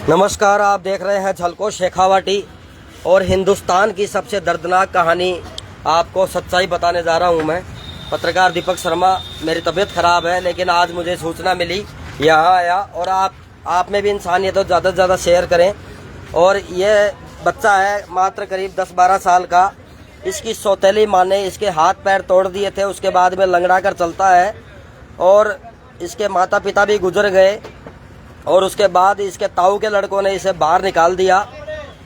नमस्कार, आप देख रहे हैं झलको शेखावाटी और हिंदुस्तान की सबसे दर्दनाक कहानी आपको सच्चाई बताने जा रहा हूं। मैं पत्रकार दीपक शर्मा। मेरी तबीयत ख़राब है, लेकिन आज मुझे सूचना मिली, यहाँ आया। और आप में भी इंसानियत तो ज़्यादा से ज़्यादा शेयर करें। और ये बच्चा है मात्र करीब 10-12 साल का। इसकी सौतेली माँ ने इसके हाथ पैर तोड़ दिए थे, उसके बाद में लंगड़ा कर चलता है। और इसके माता पिता भी गुजर गए और उसके बाद इसके ताऊ के लड़कों ने इसे बाहर निकाल दिया।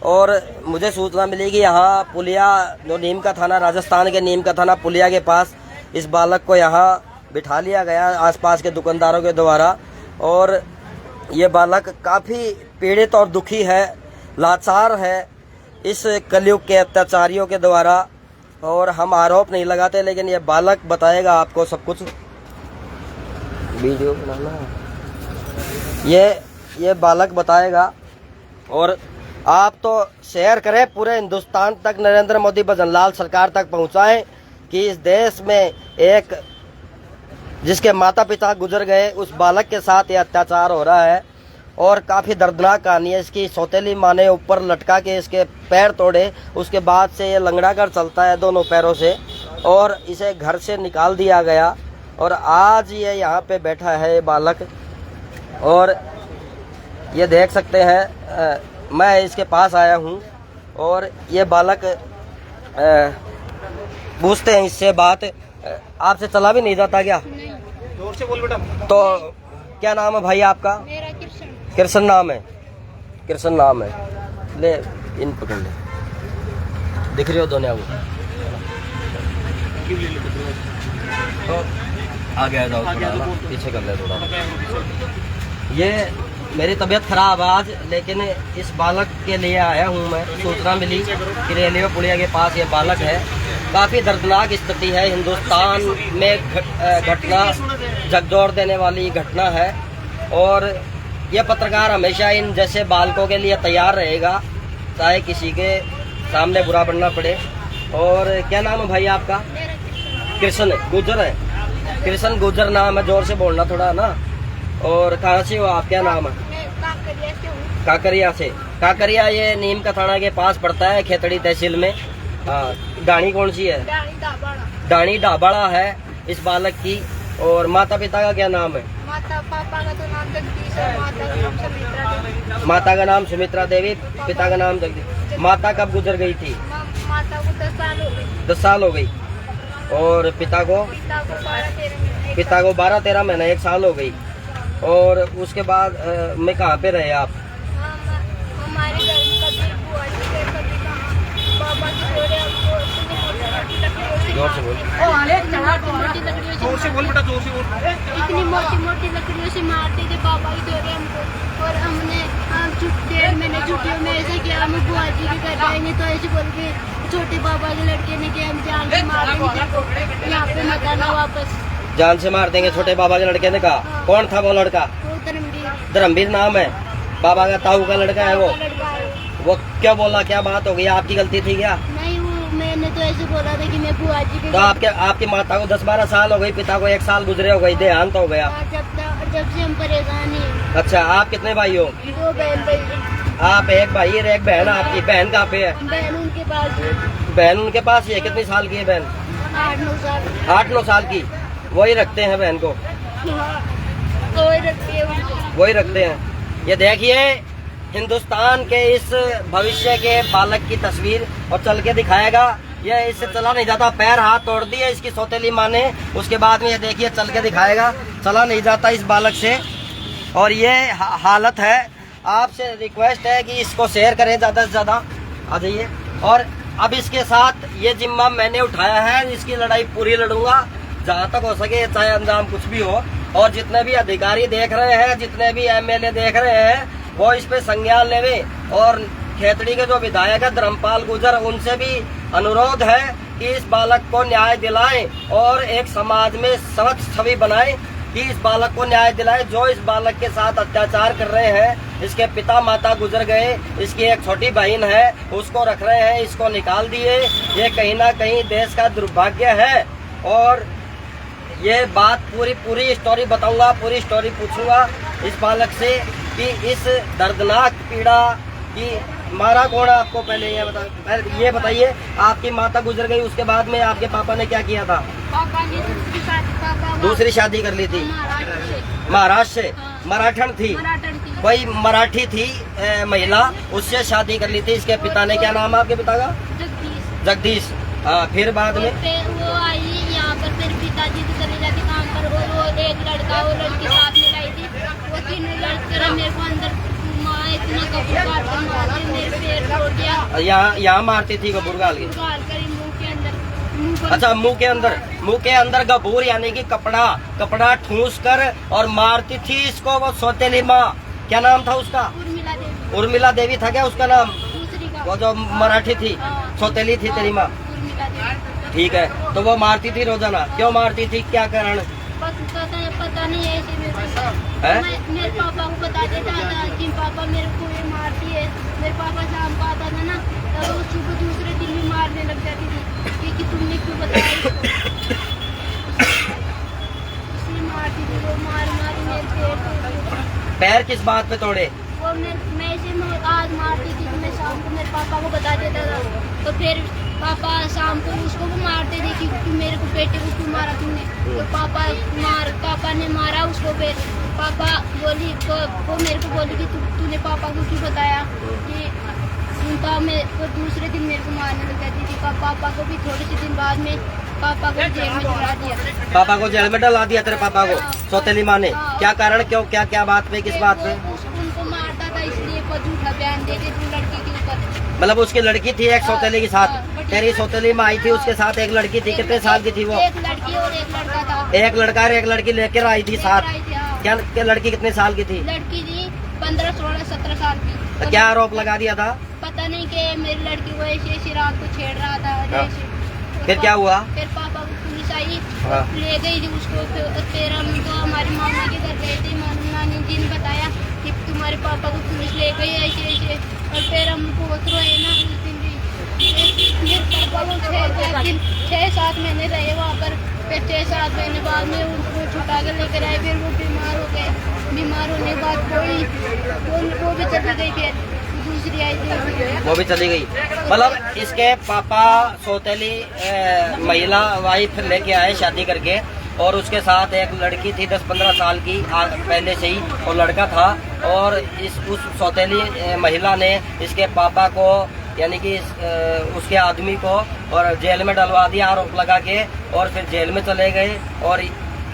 और मुझे सूचना मिली कि यहाँ पुलिया, जो नीम का थाना, राजस्थान के नीम का थाना पुलिया के पास इस बालक को यहाँ बिठा लिया गया आसपास के दुकानदारों के द्वारा। और ये बालक काफ़ी पीड़ित और दुखी है, लाचार है इस कलयुग के अत्याचारियों के द्वारा। और हम आरोप नहीं लगाते, लेकिन ये बालक बताएगा आपको सब कुछ। वीडियो बनाना है, ये बालक बताएगा। और आप तो शेयर करें, पूरे हिंदुस्तान तक नरेंद्र मोदी भजनलाल सरकार तक पहुंचाएं कि इस देश में एक जिसके माता पिता गुजर गए उस बालक के साथ ये अत्याचार हो रहा है। और काफ़ी दर्दनाक कहानी है। इसकी सौतेली माँ ने ऊपर लटका के इसके पैर तोड़े, उसके बाद से ये लंगड़ा कर चलता है दोनों पैरों से। और इसे घर से निकाल दिया गया और आज ये यहाँ पे बैठा है ये बालक। और ये देख सकते हैं, मैं इसके पास आया हूँ और ये बालक पूछते हैं इससे बात। आपसे चला भी नहीं जाता क्या? जोर से बोल बेटा। तो क्या नाम है भाई आपका? मेरा कृष्ण। कृष्ण नाम है, कृष्ण नाम है। ले इन पकड़ ले, दिख रही हो दुनिया को। तो आगे आ जाओ थोड़ा ना, पीछे कर ले थोड़ा। ये मेरी तबीयत खराब आज, लेकिन इस बालक के लिए आया हूँ मैं। सूचना मिली कि रेलवे पुलिया के पास ये बालक है। काफ़ी दर्दनाक स्थिति है। हिंदुस्तान में घटना झकझोर देने वाली घटना है। और ये पत्रकार हमेशा इन जैसे बालकों के लिए तैयार रहेगा, चाहे किसी के सामने बुरा बनना पड़े। और क्या नाम है भाई आपका? कृष्ण गुजर है। कृष्ण गुजर नाम है, जोर से बोलना थोड़ा ना। और कहाँ से हो आप? क्या नाम है? काकरिया से। काकरिया ये नीम का थाना के पास पड़ता है, खेतड़ी तहसील में। डाणी कौन सी है? डाणी ढाबाड़ा है इस बालक की। और माता पिता का क्या नाम है? पापा का तो नाम जगदीश है, माता का नाम सुमित्रा देवी। माता का नाम सुमित्रा देवी, पिता का नाम जगदीश। माता कब गुजर गई थी? माता को 10 साल हो गई। 10 साल हो गई। और पिता को? पिता को 12-13 महीना, 1 साल हो गई। और उसके बाद में कहाँ पे रहे आप? हमारे घर में कभी बुआ जी थे, कभी कहाँ बाबा की जोड़े। जोर से बोल। जोर से बोल बेटा, जोर से बोल। इतनी मोटी मोटी लकड़ियों से मारते थे बाबा की जोड़े हमको। और हमने 1.5 महीने छुट्टियों में ऐसे किया, हम बुआ जी की कर जाएंगे तो ऐसे बोल के छोटे बाबा के लड़के ने किया, हम जान से मार देंगे, यहाँ पे मत आना वापस, जान से मार देंगे। छोटे बाबा के लड़के ने कहा। हाँ। कौन था वो लड़का? वो धर्मवीर नाम है, बाबा का ताऊ का लड़का है वो। लड़का है। वो क्या बोला, क्या बात हो गई? आपकी गलती थी क्या? नहीं, वो मैंने तो ऐसे बोला था कि मैं बुआ जी के तो आपकी माता को 10-12 साल हो गई, पिता को 1 साल गुजरे हो गई, देहांत हो गया। जब से हम परेशान हैं। अच्छा, आप कितने भाई हो? 2 बहन भाई। आप एक भाई और एक बहन। आपकी बहन कहाँ पे है? बहन उनके पास है। बहन उनके पास ही है। कितनी साल की है बहन? 8-9 साल। 8-9 साल की। वही रखते हैं बहन को? हाँ, वही रखते हैं उनको। वही रखते हैं। ये देखिए हिंदुस्तान के इस भविष्य के बालक की तस्वीर। और चल के दिखाएगा। ये इससे चला नहीं जाता, पैर हाथ तोड़ दिए इसकी सौतेली माँ ने। उसके बाद में ये देखिए चल के दिखाएगा, चला नहीं जाता इस बालक से। और ये हालत है। आपसे रिक्वेस्ट है कि इसको शेयर करें ज़्यादा से ज़्यादा। आ जाइए। और अब इसके साथ ये जिम्मा मैंने उठाया है, इसकी लड़ाई पूरी लड़ूंगा जहाँ तक हो सके, चाहे अंजाम कुछ भी हो। और जितने भी अधिकारी देख रहे हैं, जितने भी MLA देख रहे हैं, वो इस पे संज्ञान लेवे। और खेतड़ी के जो विधायक है धर्मपाल गुजर, उनसे भी अनुरोध है कि इस बालक को न्याय दिलाएं और एक समाज में स्वच्छ छवि बनाएं कि इस बालक को न्याय दिलाएं। जो इस बालक के साथ अत्याचार कर रहे हैं, इसके पिता माता गुजर गए, इसकी एक छोटी बहन है, उसको रख रहे हैं, इसको निकाल दिए। ये कहीं ना कहीं देश का दुर्भाग्य है। और ये बात पूरी स्टोरी बताऊंगा, पूरी स्टोरी पूछूंगा इस बालक से कि इस दर्दनाक पीड़ा की मारा कौन आपको, पहले ये बताइए। आपकी माता गुजर गई, उसके बाद में आपके पापा ने क्या किया था? पापा ने दूसरी शादी कर ली थी महाराष्ट्र से। मराठन थी, कोई मराठी थी महिला, उससे शादी कर ली थी। इसके पिता ने, क्या नाम है आपके पिता का? जगदीश। हाँ, फिर बाद में वो आई यहाँ पर, फिर पिताजी की चले जाती काम पर, और वो एक लड़का वो लड़की साथ में लाई थी। वो तीनों लड़के मेरे को अंदर इतना कपूर काट कर मारे, मेरे पैर तोड़ दिया। यहाँ मारती थी कपूर गाल के? मुंह के अंदर। अच्छा, मुंह के अंदर गबूर यानी कि कपड़ा ठूस कर और मारती थी इसको। वो सौतेली माँ, क्या नाम था उसका? उर्मिला देवी था क्या उसका नाम? दूसरी का, वो जो मराठी थी, सौतेली थी तेरी माँ। ठीक है, तो वो मारती थी रोजाना, क्यों मारती थी, क्या कारण? पता नहीं है, मेरे पापा को बता देता था कि पापा मेरे को ये मारती है। मेरे पापा शाम को आता था ना, तो वो सुबह दूसरे दिन भी मारने लग जाती थी कि तुमने क्यों बताया इसलिए मारती थी। वो मार मेरे पैर किस बात पे तोड़े? वो मैं इसे आज मारती थी, तो मैं शाम को मेरे पापा को बता देता था। तो फिर पापा शाम को उसको भी मारते थे कि मेरे को बेटे को क्यों मारा तुमने। तो पापा ने मारा उसको। फिर पापा बोली, वो मेरे को बोली कि तूने पापा को क्यों बताया कि उनका। मैं वो दूसरे दिन मेरे को मारने लग जाती थी। पापा को भी थोड़े से दिन बाद में पापा को जेल में डला दिया। पापा को जेल में डला दिया तेरे पापा को? सौतेली माँ ने? क्या कारण, क्यों, क्या बात पे, किस बात पे? उनको मारता था इसलिए वो झूठा बयान दे के लड़की के ऊपर। मतलब उसकी लड़की थी एक सौतेली के साथ? तेरी सौतेली माँ आई थी, उसके साथ एक लड़की थी। कितने साल की थी वो? एक लड़की और एक लड़का था। एक लड़का और एक लड़की लेकर आई थी साथ? क्या लड़की कितने साल की थी? लड़की थी 15, 16, 17 साल की। तो क्या आरोप लगा दिया था? पता नहीं कि मेरी लड़की को ऐसे रात को छेड़ रहा था। फिर क्या हुआ? फिर पापा को पुलिस आई, ले गई थी उसको। फिर हम तो हमारी मामा के घर गए थे, नानी जी ने बताया कि तुम्हारे पापा को पुलिस ले गई ऐसे। और फिर हम बहुत रोए ना उस दिन भी। मेरे पापा को 6-7 महीने रहे वहाँ पर। फिर 6-7 महीने बाद में उनको छुटा कर लेकर आए। फिर वो बीमार हो गए। बीमार होने के बाद वो भी चली गई। फिर दूसरी आई थी, वो भी चली गई। मतलब इसके पापा सौतेली महिला वाइफ लेके आए शादी करके, और उसके साथ एक लड़की थी 10-15 साल की पहले से ही, और लड़का था। और उस सौतेली महिला ने इसके पापा को यानी कि उसके आदमी को और जेल में डलवा दिया आरोप लगा के, और फिर जेल में चले गए। और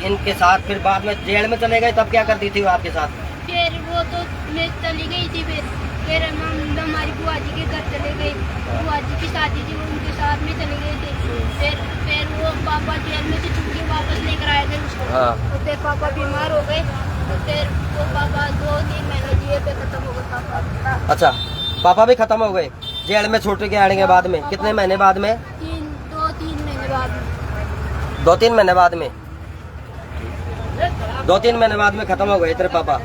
इनके साथ फिर बाद में जेल में चले गए, तब क्या करती थी वो आपके साथ? फिर वो तो मैं चली गई थी। फिर हम हमारी बुआ जी के घर चले गए। बुआ जी की शादी थी, वो उनके साथ में चले गए थे। फिर वो पापा जेल में से छुट के वापस लेकर आए थे उसको। तो फिर पापा बीमार हो गए। तो फिर वो पापा 2-3 महीने जिए, पे खत्म हो गए पापा। अच्छा, पापा भी खत्म हो गए जेल में छूट के आने के बाद में? कितने महीने बाद में? 2-3 महीने बाद में। 2-3 महीने बाद में? 2-3 महीने बाद में खत्म हो गए तेरे पापा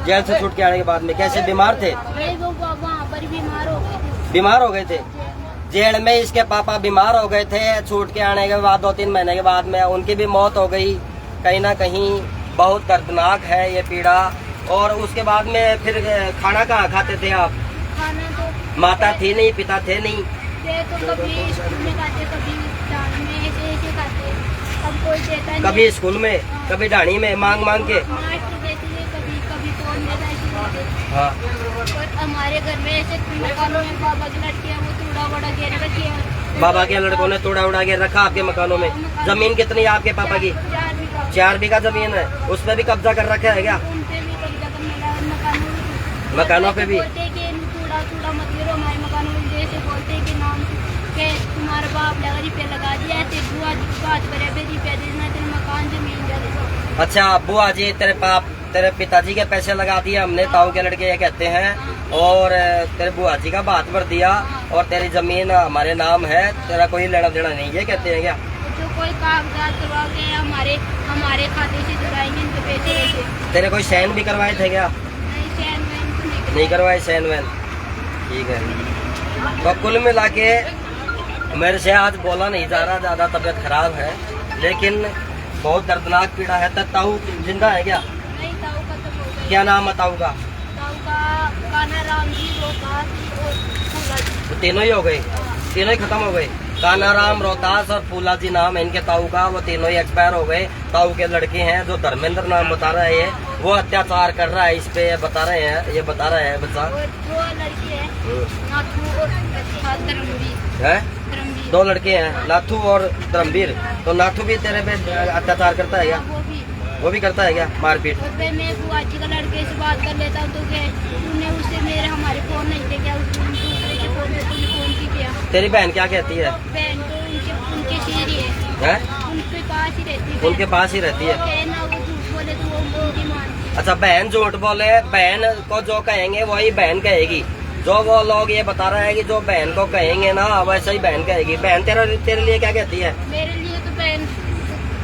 जेल से छूट के आने के बाद में? कैसे, बीमार थे? वो वहाँ पर बीमार हो गए थे। बीमार हो गए थे जेल में? इसके पापा बीमार हो गए थे छूट के आने के बाद 2-3 महीने के बाद में उनकी भी मौत हो गई। कहीं ना कहीं बहुत दर्दनाक है ये पीड़ा। और उसके बाद में फिर खाना कहाँ खाते थे आप? खाना तो माता थी नहीं, पिता थे नहीं? तो कभी स्कूल में खाते, कभी डांड में ऐसे खाते। अब कोई देता नहीं। कभी स्कूल में, कभी ढाणी में मांग के? मास्टर देते थे, कभी कौन देता ऐसे। हाँ। और हमारे घर में ऐसे मकानों में बाबा की लड़कियां वो तोड़ा वड़ा घेर रखी है। बाबा के लड़कों ने तोड़ा उड़ा के रखा आपके मकानों में? जमीन कितनी है आपके पापा की? 4 बीघा जमीन है, उसमें भी कब्जा कर रखा है क्या? उनपे भी कब्जा कर मिला, मकानों पे भी? बोलते कि तोड़ा मत गिरो हमारे मकानों में। जैसे बोलते कि नाम के तुम्हारा बाप लगा पे लगा दिया ऐसे। बुआ जी बात करे पे देना तेरे मकान जमीन जाए। अच्छा, बुआ जी तेरे पिताजी के पैसे लगा दिए हमने, ताऊ के लड़के ये कहते हैं, और तेरे बुआ जी का बात भर दिया, और तेरी जमीन हमारे नाम है, तेरा कोई लेना देना नहीं है, कहते हैं क्या? जो कोई कागजात करवा के हमारे खाते से जुड़ाएंगे इनके पैसे। तेरे कोई साइन भी करवाए थे क्या? नहीं, चैन वैन तो नहीं करवाए साइन वैन? ठीक है। तो कुल मिला के मेरे से आज बोला नहीं जा रहा, ज़्यादा तबीयत खराब है, लेकिन बहुत दर्दनाक पीड़ा है। तो ताऊ जिंदा है क्या? नहीं, ताऊ खत्म हो गए। क्या नाम है ताऊ का? ताऊ का कान्हा राम जी, रोहतास और फूला जी। तो तीनों ही हो गए, तीनों ही खत्म हो गए। कान्हाराम, रोहतास और फूला जी नाम है इनके ताऊ का, वो तीनों ही एक्सपायर हो गए। ताऊ के लड़के हैं जो धर्मेंद्र नाम बता रहा है, वो अत्याचार कर रहा है इस पे, बता रहे हैं, ये बता रहा है बच्चा। और दो लड़के हैं, नाथू और धर्मवीर। है दो लड़के हैं, नाथू और धर्मवीर। तो नाथू भी तेरे पे अत्याचार करता है क्या? वो भी करता है क्या मारपीट? और फिर मैं बुआ जी का लड़के से बात कर लेता हूँ तो तूने उससे मेरे हमारे फोन नहीं थे क्या, दूसरे के फोन से तूने फोन की किया। तेरी बहन क्या कहती है? बहन तो उनके शेर ही है, उनके पास ही रहती है। उनके पास ही रहती है ना, वो झूठ बोले तो वो उनकी मानती है। अच्छा, बहन झूठ बोले, बहन को जो कहेंगे वही बहन कहेगी। जो वो लोग ये बता रहे हैं कि जो बहन को कहेंगे ना वैसे ही बहन कहेगी। बहन तेरे लिए क्या कहती है? मेरे लिए तो बहन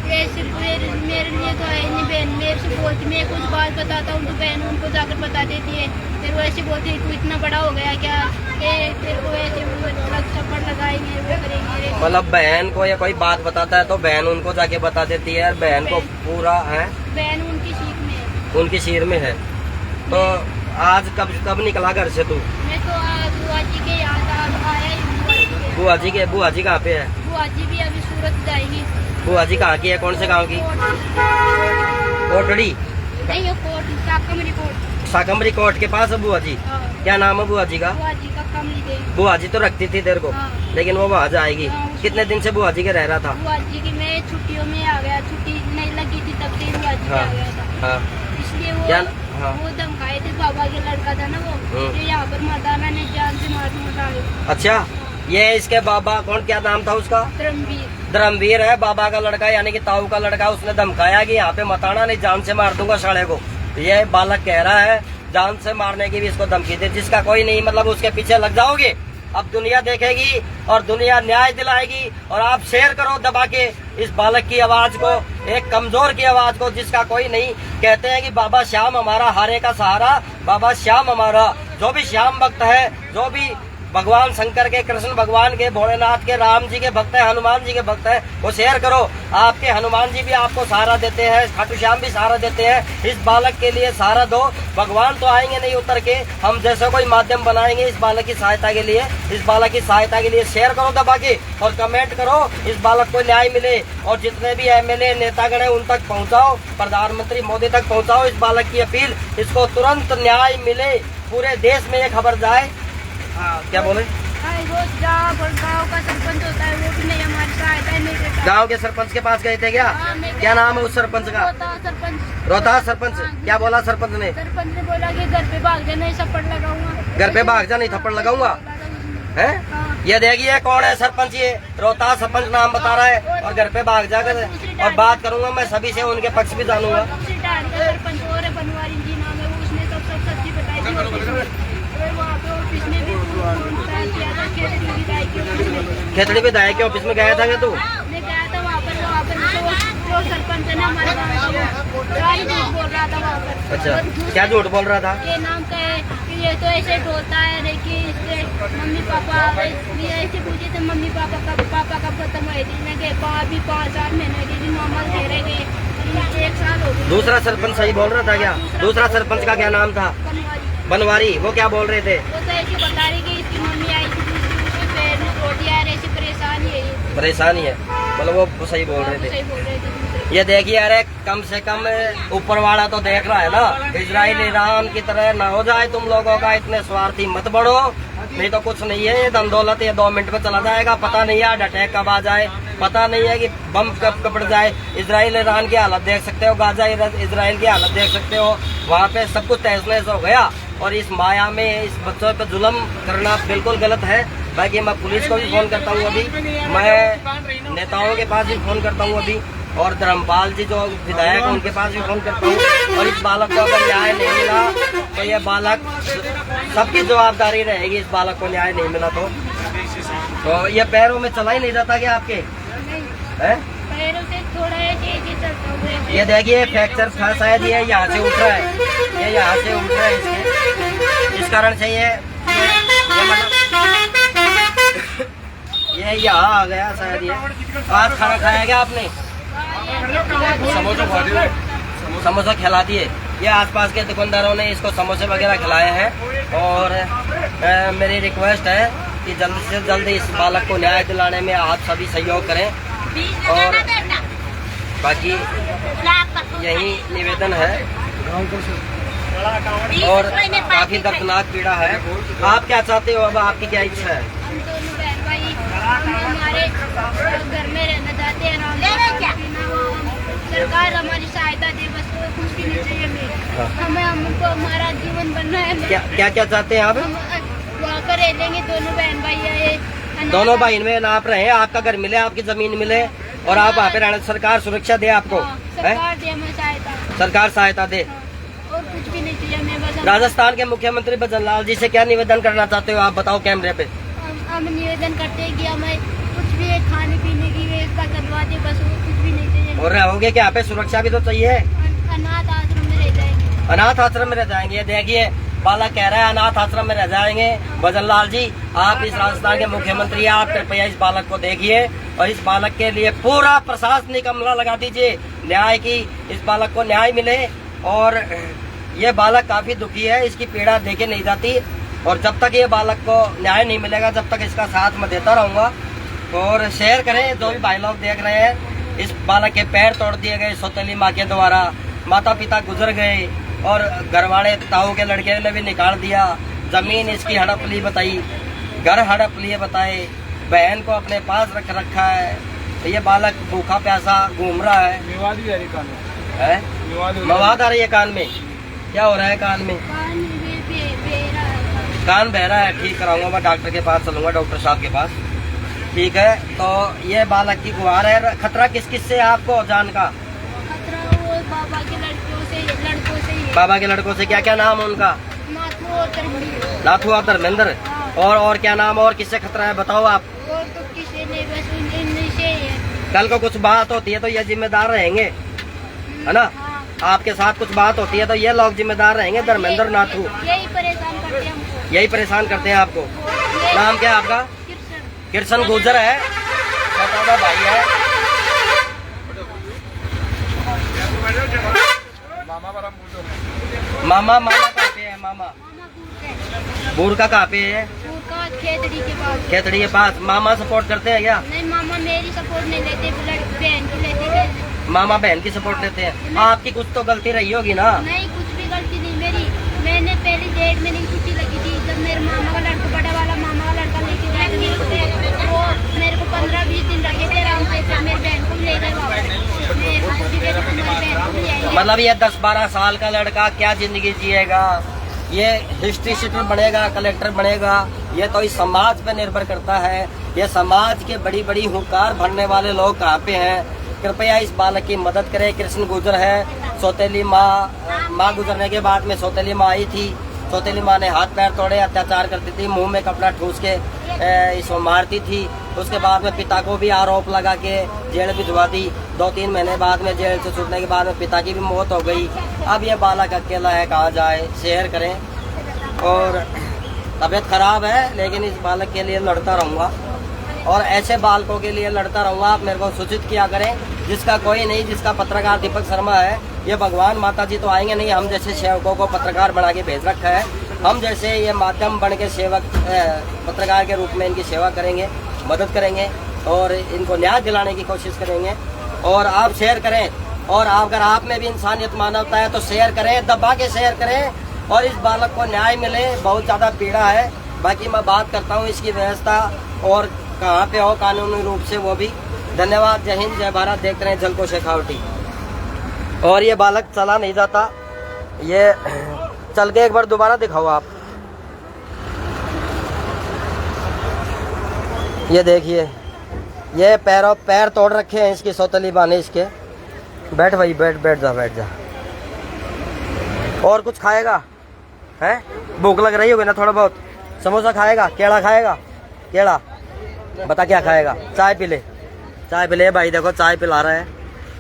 मेरे लिए तो है नहीं बहन। मेरे से बोलती, मैं कुछ बात बताता हूँ तो बहन उनको जाकर बता देती है। फिर वो ऐसे बोलती है तू इतना बड़ा हो गया क्या, तेरे को ऐसे थप्पड़ लगाएंगे, वो करेंगे। मतलब बहन को या कोई बात बताता है तो बहन उनको जाके बता देती है, बहन को पूरा है। बहन उनकी सीख में है, उनकी शीर में है। तो आज कब निकला घर से तू? मैं तो बुआ जी के यहाँ आया ही। बुआ जी कहाँ पे है? बुआ जी भी अभी सूरत जाएगी। बुआ जी कहाँ की है, कौन से गांव की? कोटड़ी? नहीं, ये कोट साकमरी कोट। साकमरी कोट के पास है बुआ जी। हाँ। क्या नाम है बुआ जी का? बुआ जी का कमली देवी। बुआ जी तो रखती थी तेरे को, हाँ। लेकिन वो वहाँ जाएगी। हाँ। कितने दिन से बुआ जी के रह रहा था? बुआ जी की मैं छुट्टियों में आ गया, छुट्टी नहीं लगी थी तब से बुआ जी हाँ। आ गया था। हाँ। इसलिए क्या? हाँ। वो धमकाए थे, बाबा के लड़का था ना वो, ये यहाँ पर माता मैंने जान से मार मुझा। अच्छा, ये इसके बाबा कौन, क्या नाम था उसका? धर्मवीर है बाबा का लड़का, यानी कि ताऊ का लड़का। उसने धमकाया कि यहाँ पे मत आना, नहीं जान से मार दूंगा साले को। ये बालक कह रहा है जान से मारने की भी इसको धमकी दे, जिसका कोई नहीं, मतलब उसके पीछे लग जाओगे। अब दुनिया देखेगी और दुनिया न्याय दिलाएगी। और आप शेयर करो दबा के इस बालक की आवाज को, एक कमजोर की आवाज को, जिसका कोई नहीं। कहते हैं कि बाबा श्याम हमारा हारे का सहारा, बाबा श्याम हमारा। जो भी श्याम भक्त है, जो भी भगवान शंकर के, कृष्ण भगवान के, भोलेनाथ के, राम जी के भक्त है, हनुमान जी के भक्त है, वो शेयर करो। आपके हनुमान जी भी आपको सहारा देते हैं, खाटू श्याम भी सहारा देते हैं। इस बालक के लिए सहारा दो। भगवान तो आएंगे नहीं उतर के, हम जैसे कोई माध्यम बनाएंगे इस बालक की सहायता के लिए। इस बालक की सहायता के लिए शेयर करो दबा के और कमेंट करो, इस बालक को न्याय मिले। और जितने भी MLA नेतागण है उन तक पहुँचाओ, प्रधानमंत्री मोदी तक पहुँचाओ इस बालक की अपील। इसको तुरंत न्याय मिले, पूरे देश में ये खबर जाए। क्या बोले? वो गाँव का सरपंच होता है, वो भी नहीं हमारी सहायता नहीं करता। गांव के सरपंच के पास गए थे क्या? क्या नाम है उस सरपंच का? रोहतास सरपंच। क्या बोला सरपंच ने? सरपंच ने बोला कि घर पे भाग जा, नहीं थप्पड़ लगाऊंगा। घर पे भाग जा, नहीं थप्पड़ लगाऊंगा। है ये देखिए कौन है सरपंच, ये रोहतास सरपंच नाम बता रहा है। और घर पे भाग जाकर और बात करूंगा मैं सभी से, उनके पक्ष भी जानूंगा। सरपंच और है, बनवारी जी नाम है, उसने सब सच्ची बताई थी। वहाँ पे ऑफिस में भी खेतड़ी विधायक के ऑफिस में गया था क्या तू? मैं गया था वहाँ पर जो सरपंच है ना हमारे गाँव का, वो झूठ बोल रहा था वहाँ पर। अच्छा, क्या झूठ बोल रहा था? ये नाम का है कि ये तो ऐसे ढोता है, देखिए इसके मम्मी पापा ये ऐसे पूछे थे, मम्मी पापा कब खत्म हुए थे। मैं गए 5 महीने की नॉर्मल दे रहे गए, 1 साल हो गया। दूसरा सरपंच सही बोल रहा था क्या? दूसरा सरपंच का क्या नाम था? बनवारी। वो क्या बोल रहे थे? वो तो ऐसे बता रही कि इसकी मम्मी आई थी, उसके पैर में रोटी आ रही थी, परेशानी है, परेशानी है, मतलब वो सही बोल रहे थे। ये देखिए, अरे कम से कम ऊपर वाला तो देख रहा है ना। इजराइल ईरान की तरह ना हो जाए तुम लोगों का, इतने स्वार्थी मत बढ़ो, नहीं तो कुछ नहीं है। ये धन दौलत ये 2 मिनट में चला जाएगा, पता नहीं है अटैक कब आ जाए, पता नहीं है कि बम कब कपड़ जाए। इजराइल ईरान की हालत देख सकते हो, गाजा इजराइल की हालत देख सकते हो। वहाँ पे सब कुछ तहस नहस हो गया। और इस माया में इस बच्चों पे जुल्म करना बिल्कुल गलत है। बाकी मैं पुलिस को भी फोन करता हूँ अभी, मैं नेताओं के पास भी फोन करता हूँ अभी, और धर्मपाल जी जो विधायक है उनके पास भी फोन करता हूँ। और इस बालक को अगर न्याय नहीं मिला तो ये बालक, सबकी जवाबदारी रहेगी इस बालक को न्याय नहीं मिला तो ये पैरों में चला ही नहीं जाता क्या आपके? है पैरों से थोड़ा तेजी चलता हुआ। ये देखिए फ्रैक्चर था शायद, ये यहाँ से उठ रहा है, ये यहाँ से उठ रहा है इसके, इस कारण से ये मतलब ये यहाँ आ गया शायद। ये आज खाना खाया क्या आपने? समोसा खिला दिए। ये आसपास के दुकानदारों ने इसको समोसे वगैरह खिलाए हैं और मेरी रिक्वेस्ट है कि जल्द से जल्द इस बालक को न्याय दिलाने में आप सभी सहयोग करें और बाकी यही निवेदन है और काफी दर्दनाक पीड़ा है। आप क्या चाहते हो, अब आपकी क्या इच्छा है? हम दोनों बहन भाई हमारे घर में रहना चाहते हैं, सरकार हमारी सहायता दे, बस और कुछ भी नहीं चाहिए हमें। हमको हमारा जीवन बनना है। क्या क्या चाहते हैं आप? हम वहाँ कर रह लेंगे, दोनों बहन भाई आए, दोनों भाई में आप रहे, आपका घर मिले, आपकी जमीन मिले और आप वहाँ पे रहना, सरकार सुरक्षा दे आपको, सरकार दे हमें सहायता, सरकार सहायता दे और कुछ भी नहीं चाहिए हमें। बस राजस्थान के मुख्यमंत्री भजन लाल जी से क्या निवेदन करना चाहते हो आप, बताओ कैमरे पे। हम निवेदन करते हैं कि हमें कुछ भी खाने पीने की व्यवस्था करवा दे, बस और कुछ भी नहीं चाहिए। और रहोगे क्या, यहाँ पे सुरक्षा भी तो चाहिए। अनाथ आश्रम में रह जाएंगे। अनाथ आश्रम में रह जाएंगे। देखिए बालक कह रहा है अनाथ आश्रम में रह जाएंगे। भजन लाल जी, आप इस राजस्थान के मुख्यमंत्री हैं, आप कृपया इस बालक को देखिए और इस बालक के लिए पूरा प्रशासनिक अमला लगा दीजिए, न्याय की, इस बालक को न्याय मिले। और ये बालक काफी दुखी है, इसकी पीड़ा देखे नहीं जाती और जब तक ये बालक को न्याय नहीं मिलेगा तब तक इसका साथ मैं देता रहूंगा। और शेयर करें, जो भी भाई लोग देख रहे हैं, इस बालक के पैर तोड़ दिए गए सौतेली माँ के द्वारा, माता पिता गुजर गए और घरवाले ताऊ के लड़के ने भी निकाल दिया, जमीन इसकी हड़प ली बताई, घर हड़प लिए बताए, बहन को अपने पास रख रखा है। तो ये बालक भूखा प्यासा घूम रहा है। मवाद आ रही है कान में, क्या हो रहा है कान में? कान बह रहा है, ठीक कराऊंगा मैं, डॉक्टर के पास चलूंगा, डॉक्टर साहब के पास। ठीक है, तो ये बालक की गुहार है। खतरा किस किस से आपको जान का? खतरा वो बाबा के लड़कों से ही। बाबा के लड़कों से, क्या क्या नाम है उनका? नाथू और धर्मेंद्र। और क्या नाम, और किससे खतरा है बताओ आप? और तो किसी ने, बस इनसे ही है। कल को कुछ बात होती है तो ये जिम्मेदार रहेंगे, है ना? आपके साथ कुछ बात होती है तो ये लोग जिम्मेदार रहेंगे, धर्मेंद्र नाथू। यही परेशान करते हैं हमको। यही परेशान करते हैं आपको। नाम क्या है आपका? कृष्ण गुजर है, छोटा भाई है। मामा कहाँ पे है? मामा बूर का कहाँ पे है? खेतड़ी के पास। खेतड़ी के पास। मामा सपोर्ट करते हैं क्या? नहीं, मामा मेरी सपोर्ट नहीं लेते, बहन की लेते हैं। मामा बहन की सपोर्ट लेते हैं। आपकी कुछ तो गलती रही होगी ना? नहीं, कुछ भी गलती नहीं मेरी। मैंने पहली डेट में नहीं छुट्टी लगी थी, जब मेरे मामा का लड़का, बड़ा वाला मामा का लड़का लेके गए थे, वो मेरे को 15-20 दिन लगे थे आराम से, फिर मेरी बहन को भी ले गए वापस। मतलब ये 10-12 साल का लड़का क्या जिंदगी जिएगा? ये हिस्ट्री शीटर बनेगा, कलेक्टर बनेगा, ये तो इस समाज पे निर्भर करता है। ये समाज के बड़ी बड़ी हुंकार भरने वाले लोग कहाँ पे हैं? कृपया इस बालक की मदद करें। कृष्ण गुजर है, सौतेली माँ गुजरने के बाद में सौतेली माँ आई थी। सौतेली माँ ने हाथ पैर तोड़े, अत्याचार करती थी, मुंह में कपड़ा ठूस के इसको मारती थी। उसके बाद में पिता को भी आरोप लगा के जेल भिजवा दी। 2-3 महीने बाद में जेल से छूटने के बाद में पिता की भी मौत हो गई। अब ये बालक अकेला है, कहाँ जाए? शेयर करें। और तबीयत खराब है लेकिन इस बालक के लिए लड़ता रहूँगा और ऐसे बालकों के लिए लड़ता रहूँगा। आप मेरे को सूचित किया करें, जिसका कोई नहीं, जिसका पत्रकार दीपक शर्मा है। ये भगवान माता जी तो आएंगे नहीं, हम जैसे सेवकों को पत्रकार बना के भेज रखा है। हम जैसे ये माध्यम बन के सेवक पत्रकार के रूप में इनकी सेवा करेंगे, मदद करेंगे और इनको न्याय दिलाने की कोशिश करेंगे। और आप शेयर करें, और अगर आप में भी इंसानियत मानवता है तो शेयर करें, दबा के शेयर करें और इस बालक को न्याय मिले। बहुत ज़्यादा पीड़ा है। बाकी मैं बात करता हूँ इसकी व्यवस्था और कहाँ पे हो कानूनी रूप से, वो भी। धन्यवाद। जय हिंद, जय भारत। देखते रहे झलको शेखावटी। और ये बालक चला नहीं जाता, ये चल के एक बार दोबारा दिखाओ आप। ये देखिए, ये पैर तोड़ रखे हैं इसकी सौतेली माँ ने इसके। बैठ भाई, बैठ जा। और कुछ खाएगा है? भूख लग रही होगी ना थोड़ा बहुत? समोसा खाएगा? केला खाएगा? केला बता क्या खाएगा? चाय पी ले भाई। देखो चाय पिला रहा है।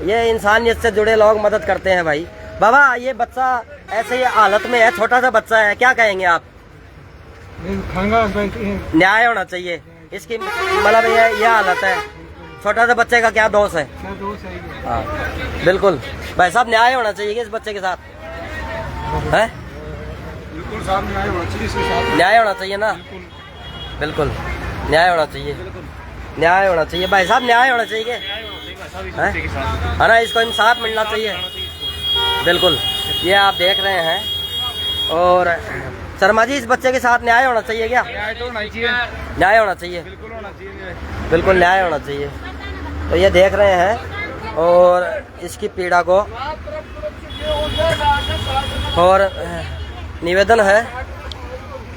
ये इंसानियत से जुड़े लोग मदद करते हैं भाई। बाबा, ये बच्चा ऐसे ही हालत में है, छोटा सा बच्चा है, क्या कहेंगे आप? न्याय होना चाहिए इसकी, मतलब ये हालत है। छोटा सा बच्चे का क्या दोष है? क्या दोष है ये? हाँ बिल्कुल भाई साहब, न्याय होना चाहिए कि इस बच्चे के साथ है, बिल्कुल साहब न्याय होना चाहिए इसके साथ। न्याय होना चाहिए ना, बिल्कुल न्याय होना चाहिए, न्याय होना चाहिए भाई साहब, न्याय होना चाहिए है ना, इसको इंसाफ मिलना चाहिए बिल्कुल। ये आप देख रहे हैं। और शर्मा जी, इस बच्चे के साथ न्याय होना चाहिए क्या? न्याय तो होना चाहिए, न्याय होना चाहिए, बिल्कुल होना चाहिए, बिल्कुल न्याय होना चाहिए। तो ये देख रहे हैं और इसकी पीड़ा को, और निवेदन है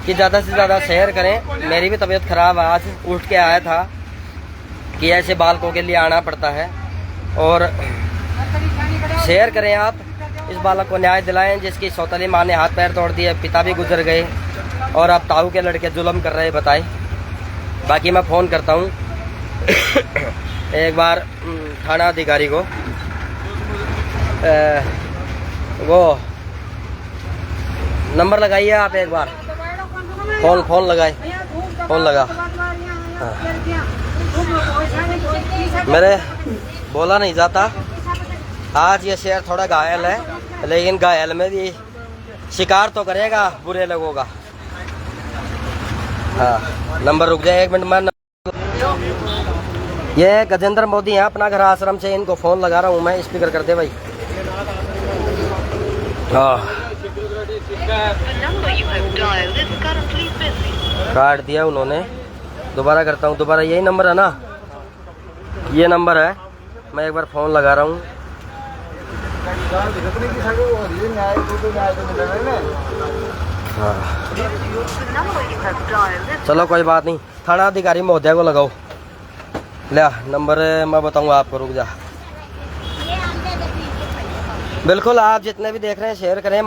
कि ज़्यादा से ज़्यादा शेयर करें। मेरी भी तबीयत ख़राब, आज उठ के आया था कि ऐसे बालकों के लिए आना पड़ता है, और शेयर करें आप, इस बालक को न्याय दिलाएं जिसकी सौतेली माँ ने हाथ पैर तोड़ दिए, पिता भी गुजर गए और अब ताऊ के लड़के जुल्म कर रहे, बताए। बाकी मैं फ़ोन करता हूँ एक बार थाना अधिकारी को, वो नंबर लगाइए आप एक बार, फोन लगाए, फोन लगा। हाँ। मेरे बोला नहीं जाता, आज ये शेर थोड़ा घायल है, लेकिन घायल में भी शिकार तो करेगा बुरे लोगों का। हाँ नंबर रुक जाए 1 मिनट, मैं ये गजेंद्र मोदी हैं, अपना घर आश्रम से, इनको फ़ोन लगा रहा हूँ मैं, स्पीकर कर दे भाई। हाँ काट दिया उन्होंने, दोबारा करता हूँ, दोबारा यही नंबर है ना, ये नंबर है, मैं एक बार फ़ोन लगा रहा हूँ। हाँ चलो कोई बात नहीं, थाना अधिकारी महोदय को लगाओ, ले नंबर मैं बताऊंगा आपको, रुक जा। बिल्कुल आप जितने भी देख रहे हैं शेयर करें।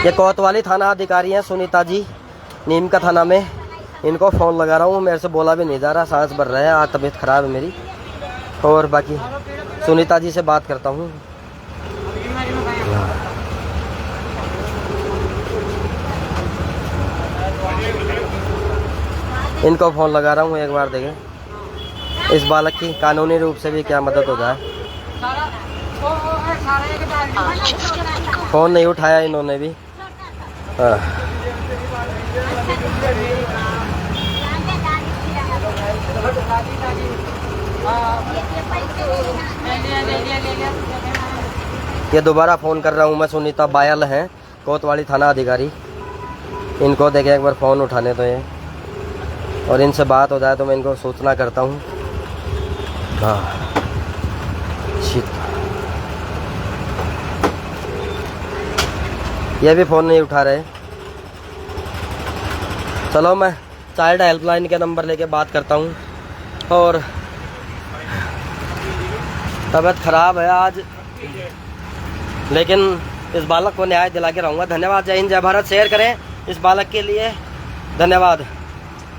ये कोतवाली थाना अधिकारी हैं सुनीता जी, नीम का थाना में, इनको फ़ोन लगा रहा हूँ, मेरे से बोला भी नहीं जा रहा, सांस भर रहा है, आज तबीयत ख़राब है मेरी। और बाकी सुनीता जी से बात करता हूँ। इनको फ़ोन लगा रहा हूँ, एक बार देखें इस बालक की कानूनी रूप से भी क्या मदद हो जाए। फ़ोन नहीं उठाया इन्होंने भी। हाँ ये दोबारा फ़ोन कर रहा हूँ मैं, सुनीता बायल हैं, कोतवाली थाना अधिकारी, इनको देखें एक बार फ़ोन उठाने तो ये, और इनसे बात हो जाए तो मैं इनको सूचना करता हूँ। हाँ ये भी फ़ोन नहीं उठा रहे। चलो मैं चाइल्ड हेल्पलाइन के नंबर लेके बात करता हूँ। और तबीयत ख़राब है आज, लेकिन इस बालक को न्याय दिला के रहूँगा। धन्यवाद, जय हिंद, जय भारत। शेयर करें इस बालक के लिए, धन्यवाद।